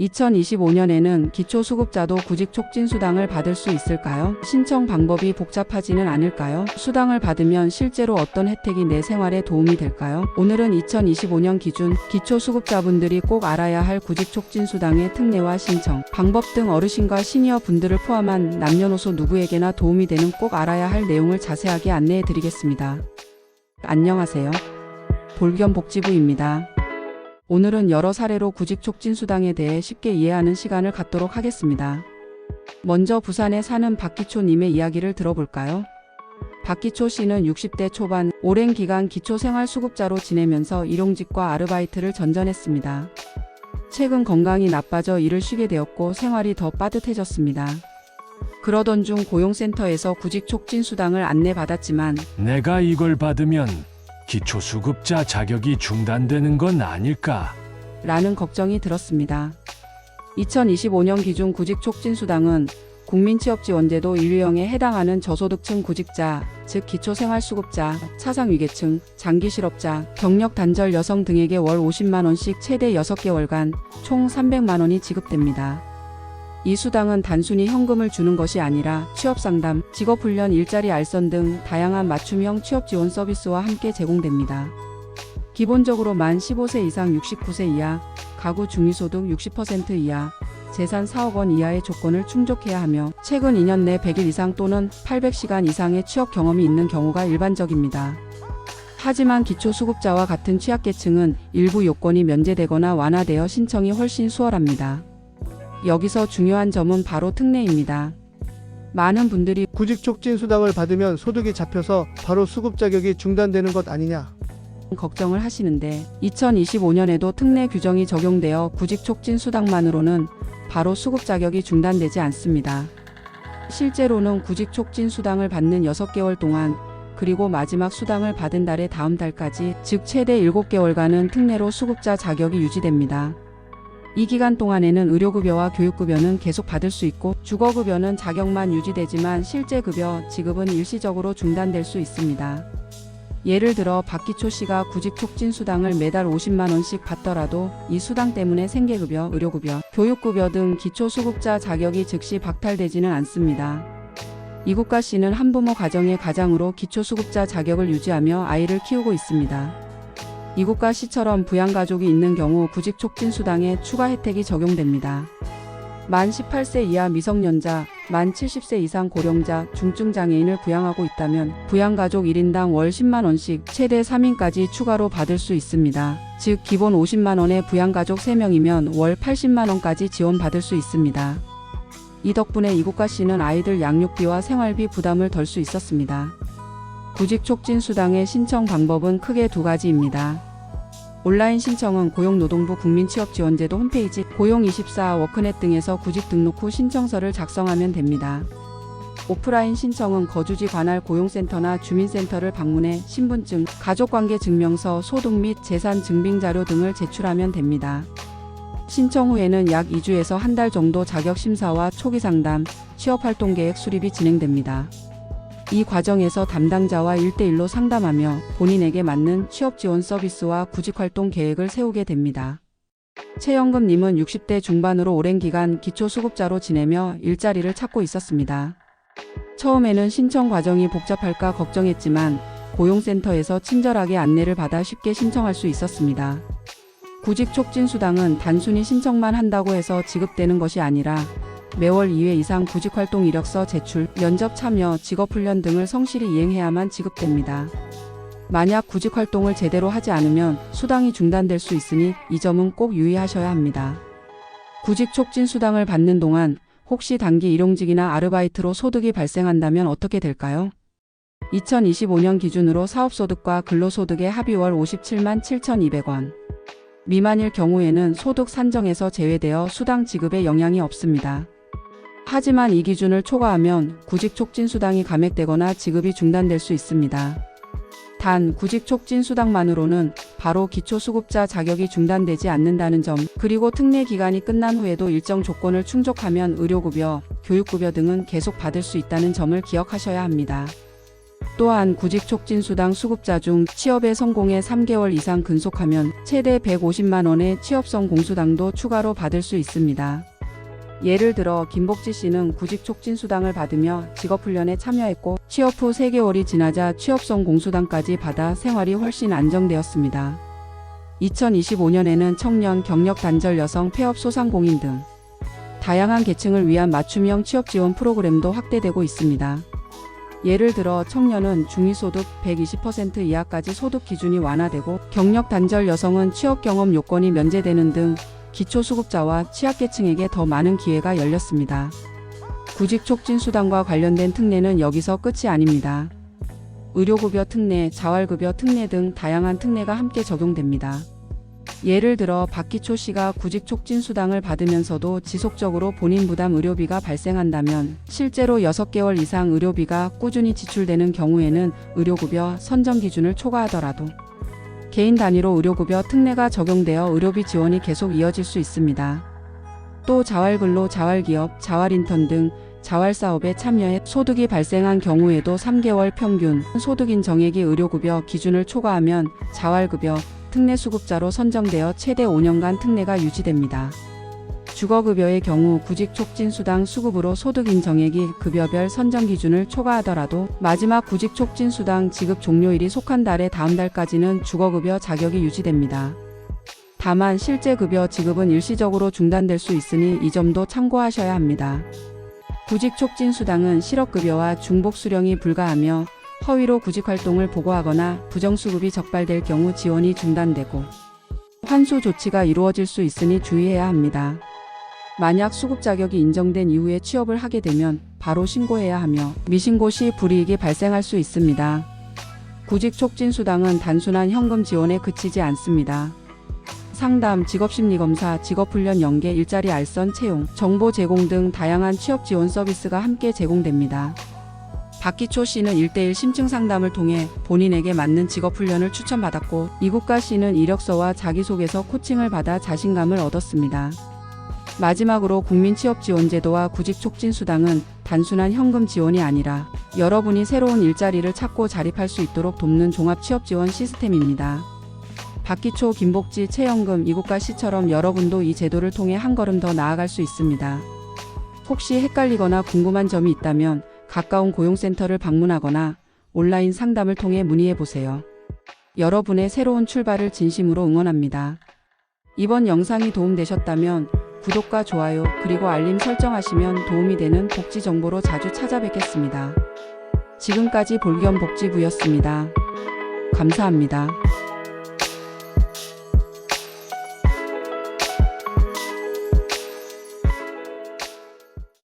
2025년에는 기초수급자도 구직촉진수당을 받을 수 있을까요? 신청 방법이 복잡하지는 않을까요? 수당을 받으면 실제로 어떤 혜택이 내 생활에 도움이 될까요? 오늘은 2025년 기준 기초수급자분들이 꼭 알아야 할 구직촉진수당의 특례와 신청, 방법 등 어르신과 시니어 분들을 포함한 남녀노소 누구에게나 도움이 되는 꼭 알아야 할 내용을 자세하게 안내해 드리겠습니다. 안녕하세요. 볼겸복지부입니다. 오늘은 여러 사례로 구직촉진수당에 대해 쉽게 이해하는 시간을 갖도록 하겠습니다. 먼저 부산에 사는 박기초님의 이야기를 들어볼까요? 박기초 씨는 60대 초반, 오랜 기간 기초생활수급자로 지내면서 일용직과 아르바이트를 전전했습니다. 최근 건강이 나빠져 일을 쉬게 되었고 생활이 더 빠듯해졌습니다. 그러던 중 고용센터에서 구직촉진수당을 안내받았지만 내가 이걸 받으면 기초수급자 자격이 중단되는 건 아닐까? 라는 걱정이 들었습니다. 2025년 기준 구직촉진수당은 국민취업지원제도 인류형에 해당하는 저소득층 구직자, 즉 기초생활수급자, 차상위계층, 장기실업자, 경력단절 여성 등에게 월 50만원씩 최대 6개월간 총 300만원이 지급됩니다. 이 수당은 단순히 현금을 주는 것이 아니라 취업상담, 직업훈련, 일자리 알선 등 다양한 맞춤형 취업지원 서비스와 함께 제공됩니다. 기본적으로 만 15세 이상 69세 이하, 가구 중위소득 60% 이하, 재산 4억 원 이하의 조건을 충족해야 하며 최근 2년 내 100일 이상 또는 800시간 이상의 취업 경험이 있는 경우가 일반적입니다. 하지만 기초수급자와 같은 취약계층은 일부 요건이 면제되거나 완화되어 신청이 훨씬 수월합니다. 여기서 중요한 점은 바로 특례입니다. 많은 분들이 구직촉진수당을 받으면 소득이 잡혀서 바로 수급 자격이 중단되는 것 아니냐 걱정을 하시는데 2025년에도 특례 규정이 적용되어 구직촉진수당만으로는 바로 수급 자격이 중단되지 않습니다. 실제로는 구직촉진수당을 받는 6개월 동안 그리고 마지막 수당을 받은 달의 다음 달까지 즉 최대 7개월간은 특례로 수급자 자격이 유지됩니다. 이 기간 동안에는 의료급여와 교육급여는 계속 받을 수 있고 주거급여는 자격만 유지되지만 실제 급여 지급은 일시적으로 중단될 수 있습니다. 예를 들어 박기초 씨가 구직촉진수당을 매달 50만원씩 받더라도 이 수당 때문에 생계급여, 의료급여, 교육급여 등 기초수급자 자격이 즉시 박탈되지는 않습니다. 이국가 씨는 한부모 가정의 가장으로 기초수급자 자격을 유지하며 아이를 키우고 있습니다. 이국가 씨처럼 부양가족이 있는 경우 구직촉진수당에 추가 혜택이 적용됩니다. 만 18세 이하 미성년자, 만 70세 이상 고령자, 중증장애인을 부양하고 있다면 부양가족 1인당 월 10만원씩 최대 3인까지 추가로 받을 수 있습니다. 즉 기본 50만원의 부양가족 3명이면 월 80만원까지 지원받을 수 있습니다. 이 덕분에 이국가 씨는 아이들 양육비와 생활비 부담을 덜 수 있었습니다. 구직촉진수당의 신청 방법은 크게 두 가지입니다. 온라인 신청은 고용노동부 국민취업지원제도 홈페이지, 고용24, 워크넷 등에서 구직 등록 후 신청서를 작성하면 됩니다. 오프라인 신청은 거주지 관할 고용센터나 주민센터를 방문해 신분증, 가족관계증명서, 소득 및 재산 증빙자료 등을 제출하면 됩니다. 신청 후에는 약 2주에서 한 달 정도 자격심사와 초기상담, 취업활동계획 수립이 진행됩니다. 이 과정에서 담당자와 1대1로 상담하며 본인에게 맞는 취업지원 서비스와 구직활동 계획을 세우게 됩니다. 최영금님은 60대 중반으로 오랜 기간 기초수급자로 지내며 일자리를 찾고 있었습니다. 처음에는 신청 과정이 복잡할까 걱정했지만 고용센터에서 친절하게 안내를 받아 쉽게 신청할 수 있었습니다. 구직촉진수당은 단순히 신청만 한다고 해서 지급되는 것이 아니라 매월 2회 이상 구직활동 이력서 제출, 면접 참여, 직업훈련 등을 성실히 이행해야만 지급됩니다. 만약 구직활동을 제대로 하지 않으면 수당이 중단될 수 있으니 이 점은 꼭 유의하셔야 합니다. 구직촉진수당을 받는 동안 혹시 단기 일용직이나 아르바이트로 소득이 발생한다면 어떻게 될까요? 2025년 기준으로 사업소득과 근로소득의 합이 월 57만 7,200원. 미만일 경우에는 소득 산정에서 제외되어 수당 지급에 영향이 없습니다. 하지만 이 기준을 초과하면 구직촉진수당이 감액되거나 지급이 중단될 수 있습니다. 단 구직촉진수당만으로는 바로 기초수급자 자격이 중단되지 않는다는 점, 그리고 특례 기간이 끝난 후에도 일정 조건을 충족하면 의료급여, 교육급여 등은 계속 받을 수 있다는 점을 기억하셔야 합니다. 또한 구직촉진수당 수급자 중 취업에 성공해 3개월 이상 근속하면 최대 150만 원의 취업성 공수당도 추가로 받을 수 있습니다. 예를 들어 김복지 씨는 구직촉진수당을 받으며 직업훈련에 참여했고 취업 후 3개월이 지나자 취업성 공수당까지 받아 생활이 훨씬 안정되었습니다. 2025년에는 청년, 경력 단절 여성, 폐업 소상공인 등 다양한 계층을 위한 맞춤형 취업 지원 프로그램도 확대되고 있습니다. 예를 들어 청년은 중위소득 120% 이하까지 소득 기준이 완화되고 경력 단절 여성은 취업 경험 요건이 면제되는 등 기초수급자와 취약계층에게 더 많은 기회가 열렸습니다. 구직촉진수당과 관련된 특례는 여기서 끝이 아닙니다. 의료급여 특례, 자활급여 특례 등 다양한 특례가 함께 적용됩니다. 예를 들어 박기초 씨가 구직촉진수당을 받으면서도 지속적으로 본인 부담 의료비가 발생한다면 실제로 6개월 이상 의료비가 꾸준히 지출되는 경우에는 의료급여 선정 기준을 초과하더라도 개인 단위로 의료급여 특례가 적용되어 의료비 지원이 계속 이어질 수 있습니다. 또 자활근로, 자활기업, 자활인턴 등 자활사업에 참여해 소득이 발생한 경우에도 3개월 평균 소득인 정액이 의료급여 기준을 초과하면 자활급여 특례수급자로 선정되어 최대 5년간 특례가 유지됩니다. 주거급여의 경우 구직촉진수당 수급으로 소득인 정액이 급여별 선정 기준을 초과하더라도 마지막 구직촉진수당 지급 종료일이 속한 달의 다음 달까지는 주거급여 자격이 유지됩니다. 다만 실제 급여 지급은 일시적으로 중단될 수 있으니 이 점도 참고하셔야 합니다. 구직촉진수당은 실업급여와 중복수령이 불가하며 허위로 구직활동을 보고하거나 부정수급이 적발될 경우 지원이 중단되고 환수 조치가 이루어질 수 있으니 주의해야 합니다. 만약 수급 자격이 인정된 이후에 취업을 하게 되면 바로 신고해야 하며 미신고 시 불이익이 발생할 수 있습니다. 구직촉진수당은 단순한 현금 지원에 그치지 않습니다. 상담, 직업심리검사, 직업훈련 연계, 일자리 알선 채용, 정보 제공 등 다양한 취업 지원 서비스가 함께 제공됩니다. 박기초 씨는 1:1 심층 상담을 통해 본인에게 맞는 직업훈련을 추천받았고 이국가 씨는 이력서와 자기소개서 코칭을 받아 자신감을 얻었습니다. 마지막으로 국민취업지원제도와 구직촉진수당은 단순한 현금 지원이 아니라 여러분이 새로운 일자리를 찾고 자립할 수 있도록 돕는 종합취업지원 시스템입니다. 박기초, 김복지, 최연금, 이국가 씨처럼 여러분도 이 제도를 통해 한 걸음 더 나아갈 수 있습니다. 혹시 헷갈리거나 궁금한 점이 있다면 가까운 고용센터를 방문하거나 온라인 상담을 통해 문의해보세요. 여러분의 새로운 출발을 진심으로 응원합니다. 이번 영상이 도움되셨다면 구독과 좋아요 그리고 알림 설정하시면 도움이 되는 복지 정보로 자주 찾아뵙겠습니다. 지금까지 볼겸복지부였습니다. 감사합니다.